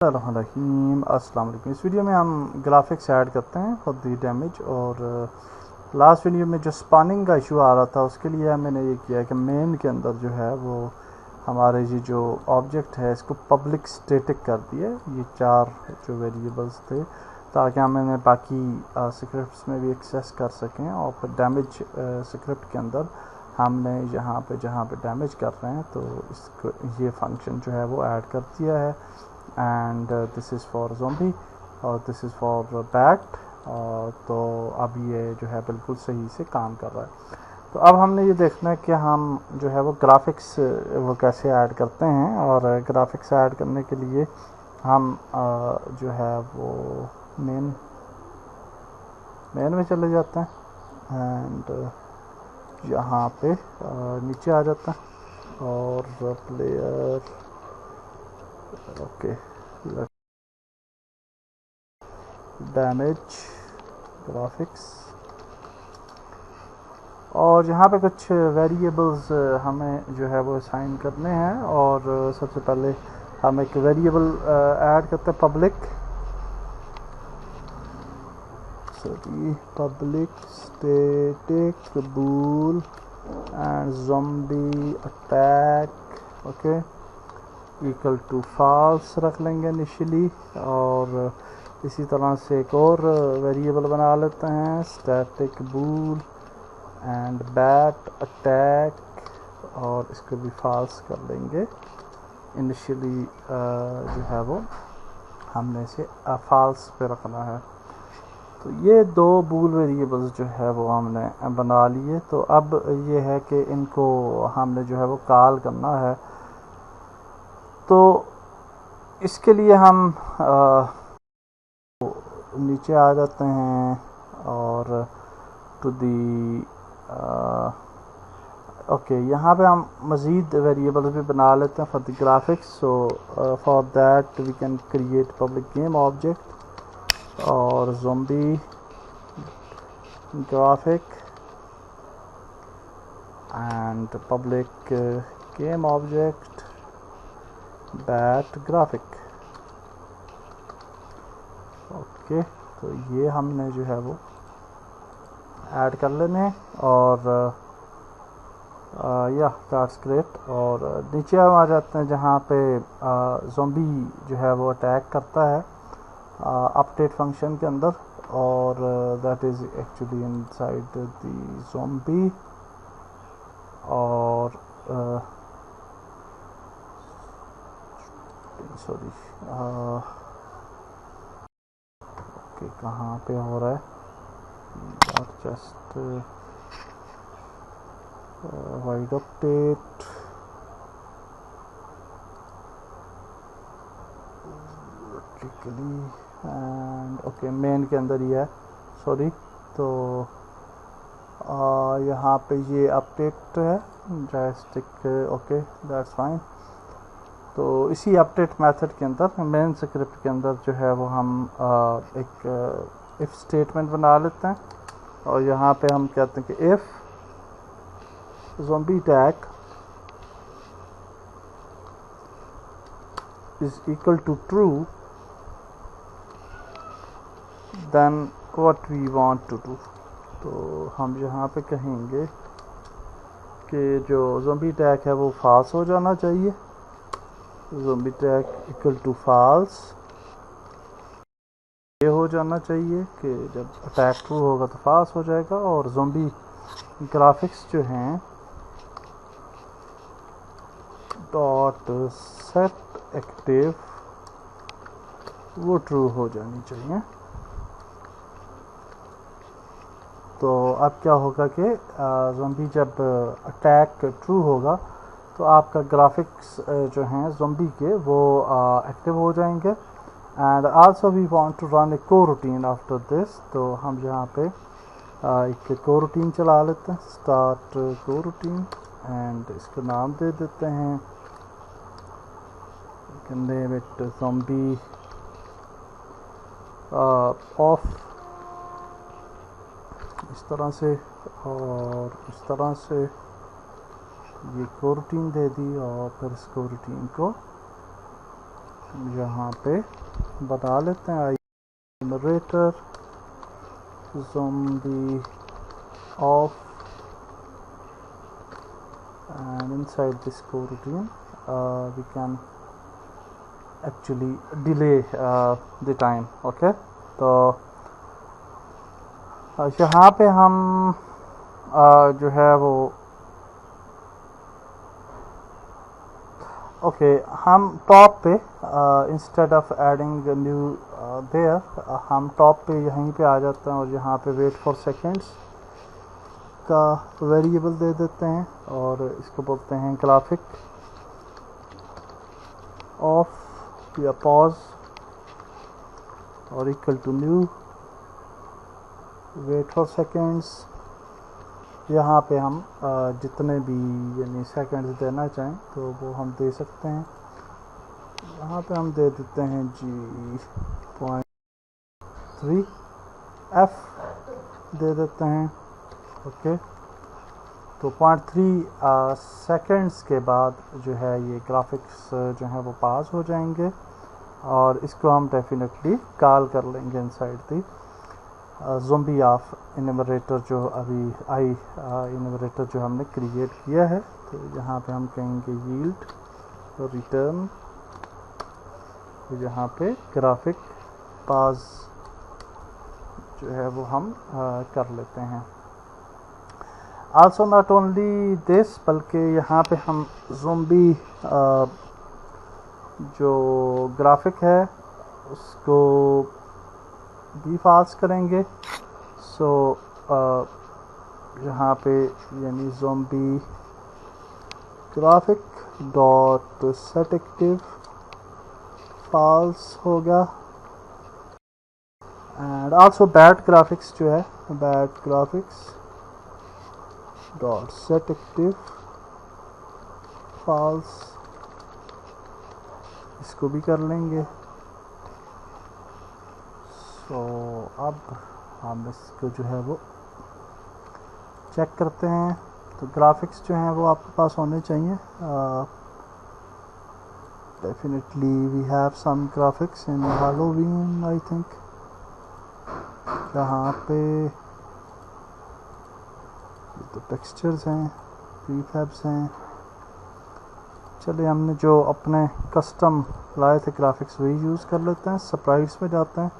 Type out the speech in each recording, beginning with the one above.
रहीम अस्सलाम वालेकुम। इस वीडियो में हम ग्राफिक्स ऐड करते हैं फॉर दी डैमेज। और लास्ट वीडियो में जो स्पॉनिंग का इशू आ रहा था उसके लिए मैंने ये किया कि मेन के अंदर जो है वो हमारे ये जो ऑब्जेक्ट है इसको पब्लिक स्टैटिक कर दिया। ये चार जो वेरिएबल्स थे ताकि हम बाकी स्क्रिप्ट्स में भी एक्सेस कर सकें। और फिर डैमेज स्क्रिप्ट के अंदर हमने जहाँ पे डैमेज कर रहे हैं तो इसको ये फंक्शन जो है वो ऐड कर दिया है। And this is for zombie और दिस इज़ फॉर बैट। तो अब ये जो है बिल्कुल सही से काम कर रहा है। तो अब हमने ये देखना है कि हम जो है वो ग्राफिक्स वो कैसे ऐड करते हैं। और ग्राफिक्स ऐड करने के लिए हम जो है वो मेन में चले जाते हैं एंड यहाँ पे नीचे आ जाता है और प्लेयर ओके डैमेज ग्राफिक्स। और यहाँ पे कुछ वेरिएबल्स हमें जो है वो असाइन करने हैं। और सबसे पहले हम एक वेरिएबल ऐड करते हैं public static bool and zombie attack okay equal to false रख लेंगे इनिशियली। और इसी तरह से एक और वेरिएबल बना लेते हैं static bool and bat attack और इसको भी फॉल्स कर लेंगे इनिशियली। जो है वो हमने इसे फॉल्स पे रखना है। तो ये दो बूल वेरिएबल्स जो है वो हमने बना लिए। तो अब ये है कि इनको हमने जो है वो कॉल करना है। तो इसके लिए हम नीचे आ जाते हैं और टू दी ओके यहाँ पे हम मज़ीद वेरिएबल्स भी बना लेते हैं for the graphics. So for that we can create public game object और zombie graphic and public game object bat graphic okay. तो ये हमने जो है वो ऐड कर लेने और या दैट्स ग्रेट। और नीचे हम आ जाते हैं जहाँ पे ज़ॉम्बी जो है वो अटैक करता है अपडेट फंक्शन के अंदर। और that is actually inside the zombie. और सॉरी ओके कहाँ पे हो रहा है just wide update and okay main के अंदर ही है सॉरी। तो यहाँ पे ये अपडेट है जॉयस्टिक ओके दैट्स फाइन। तो इसी अपडेट मेथड के अंदर मेन स्क्रिप्ट के अंदर जो है वो हम एक इफ़ स्टेटमेंट बना लेते हैं। और यहाँ पे हम कहते हैं कि if zombie attack is equal to true then what we want to do. तो हम यहाँ पे कहेंगे कि जो ज़ॉम्बी अटैक है वो फॉल्स हो जाना चाहिए। Zombie attack equal to false ये हो जाना चाहिए कि जब अटैक ट्रू होगा तो फॉल्स हो जाएगा। और ज़ॉम्बी ग्राफिक्स जो हैं डॉट सेट एक्टिव वो ट्रू हो जानी चाहिए। तो अब क्या होगा कि ज़ॉम्बी जब अटैक ट्रू होगा तो आपका ग्राफिक्स जो हैं ज़ॉम्बी के वो एक्टिव हो जाएंगे। And also we want to run a coroutine after this. तो हम यहाँ पे एक को रूटीन चला लेते हैं स्टार्ट को रूटीन एंड इसको नाम दे देते हैं नेम इट ज़ॉम्बी ऑफ इस तरह से और इस तरह से ये को रूटीन दे दी। और फिर इस को रूटीन को यहाँ पे बता लेते हैं generator zombie off, and inside this coroutine we can actually delay the time. okay, तो यहाँ पे हम जो है वो हम टॉप पे instead of adding new there हम टॉप पे यहीं पे आ जाते हैं और यहाँ पे वेट फॉर सेकेंड्स का वेरिएबल दे देते हैं और इसको बोलते हैं ग्राफिक ऑफ या पॉज और equal to new wait for seconds. यहाँ पे हम जितने भी यानी सेकेंड्स देना चाहें तो वो हम दे सकते हैं। यहाँ पे हम दे देते हैं जी 0.3 f दे देते हैं। ओके, तो 0.3 सेकेंड्स के बाद जो है ये ग्राफिक्स जो है वो पास हो जाएंगे और इसको हम डेफिनेटली कॉल कर लेंगे इनसाइड दी ज़ोंबी ऑफ इनमरेटर जो अभी इनमरेटर जो हमने क्रिएट किया है। तो यहाँ पे हम कहेंगे यील्ड रिटर्न, यहाँ पे ग्राफिक पास जो है वो हम कर लेते हैं। आल्सो नॉट ओनली दिस, बल्कि यहाँ पे हम ज़ोंबी जो ग्राफिक है उसको भी पास करेंगे। सो यहाँ पे यानी zombie graphic dot set active false होगा एंड आल्सो बैट ग्राफिक्स जो है bat graphics dot set active false, इसको भी कर लेंगे। तो अब हम इसको जो है वो चेक करते हैं। तो ग्राफिक्स जो हैं वो आपके पास होने चाहिए। Definitely we have some graphics in Halloween I think, यहाँ पे ये तो टेक्सचर्स हैं, प्रीफैब्स हैं। चलिए हमने जो अपने कस्टम लाए थे ग्राफिक्स वही यूज़ कर लेते हैं। स्प्राइट्स में जाते हैं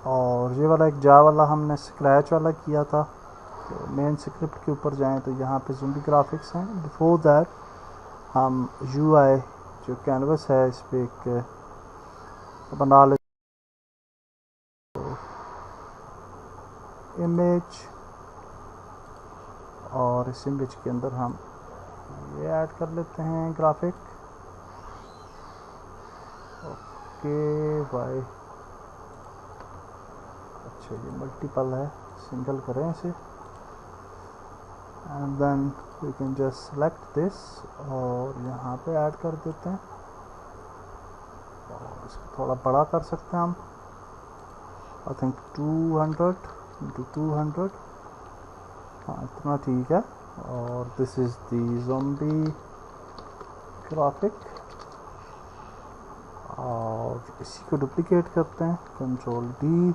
और ये वाला एक जा वाला हमने स्क्रैच वाला किया था। तो मेन स्क्रिप्ट के ऊपर जाएं तो यहाँ पे ज़ोंबी ग्राफिक्स हैं। बिफोर दैट हम UI जो कैनवस है इस पर एक बना लेते इमेज और इस इमेज के अंदर हम ये ऐड कर लेते हैं ग्राफिक। ओके भाई, अच्छा ये मल्टीपल है, सिंगल करें इसे and then we can just select this और यहाँ पे ऐड कर देते हैं और इसको थोड़ा बड़ा कर सकते हैं हम। आई थिंक 200 into 200, हाँ इतना ठीक है। और this is the zombie graphic और इसी को डुप्लिकेट करते हैं Ctrl+D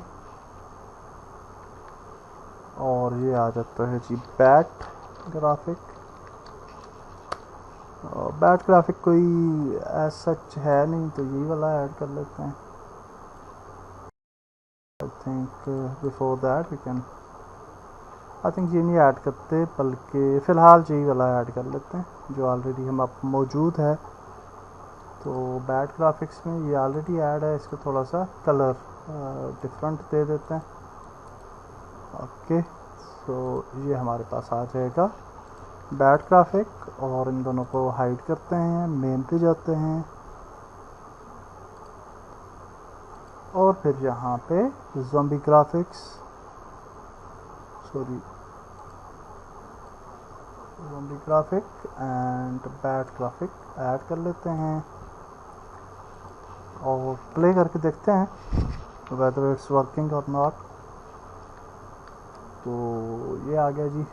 और ये आ जाता है जी बैट ग्राफिक। बैट ग्राफिक कोई एज सच है नहीं तो यही वाला ऐड कर लेते हैं। I think before that we can, I think ये नहीं ऐड करते बल्कि फ़िलहाल यही वाला ऐड कर लेते हैं जो ऑलरेडी हम आप मौजूद है। तो बैट ग्राफिक्स में ये ऑलरेडी ऐड है, इसको थोड़ा सा कलर डिफरेंट दे देते हैं। ओके, तो ये हमारे पास आ जाएगा बैट ग्राफिक और इन दोनों को हाइड करते हैं, मेन पे जाते हैं और फिर यहाँ पे zombie graphics zombie graphic and bat graphic add कर लेते हैं और प्ले करके देखते हैं वेदर इट्स वर्किंग और नॉट। तो ये आ गया जी।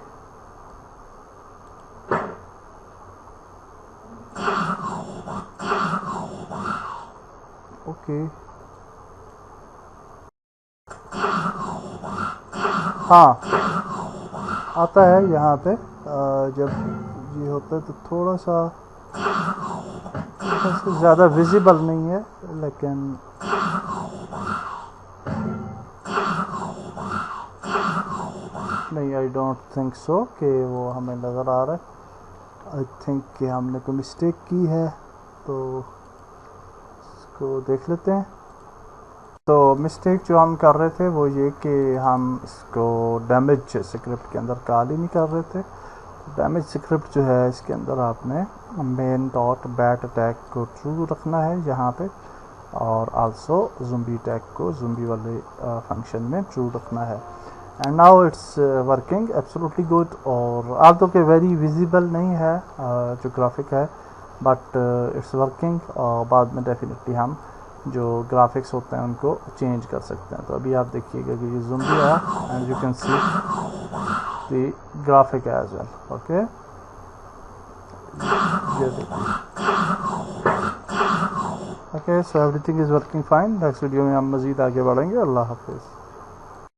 ओके, हाँ आता है यहाँ पे। जब ये होता है तो थोड़ा सा ज़्यादा विजिबल नहीं है, लेकिन नहीं, आई डोंट थिंक सो कि वो हमें नज़र आ रहा है। आई थिंक कि हमने कोई मिस्टेक की है, तो इसको देख लेते हैं। तो मिस्टेक जो हम कर रहे थे वो ये कि हम इसको डैमेज स्क्रिप्ट के अंदर कॉल ही नहीं कर रहे थे। डैमेज स्क्रिप्ट जो है इसके अंदर आपने मेन डॉट बैट अटैक को ट्रू रखना है यहाँ पे, और आल्सो ज़ुम्बी अटैक को ज़ुम्बी वाले फंक्शन में ट्रू रखना है। And now it's working absolutely good. और आप तो के वेरी विजिबल नहीं है जो ग्राफिक है, बट इट्स वर्किंग। और बाद में डेफिनेटली हम जो ग्राफिक्स होते हैं उनको चेंज कर सकते हैं। तो अभी आप देखिएगा कि ये ज़ूम्बी है and you can see the graphic as well. Okay, ये देखिए। Okay, so everything is working fine. Next video में हम मज़ीद आगे बढ़ेंगे। अल्लाह हाफिज़।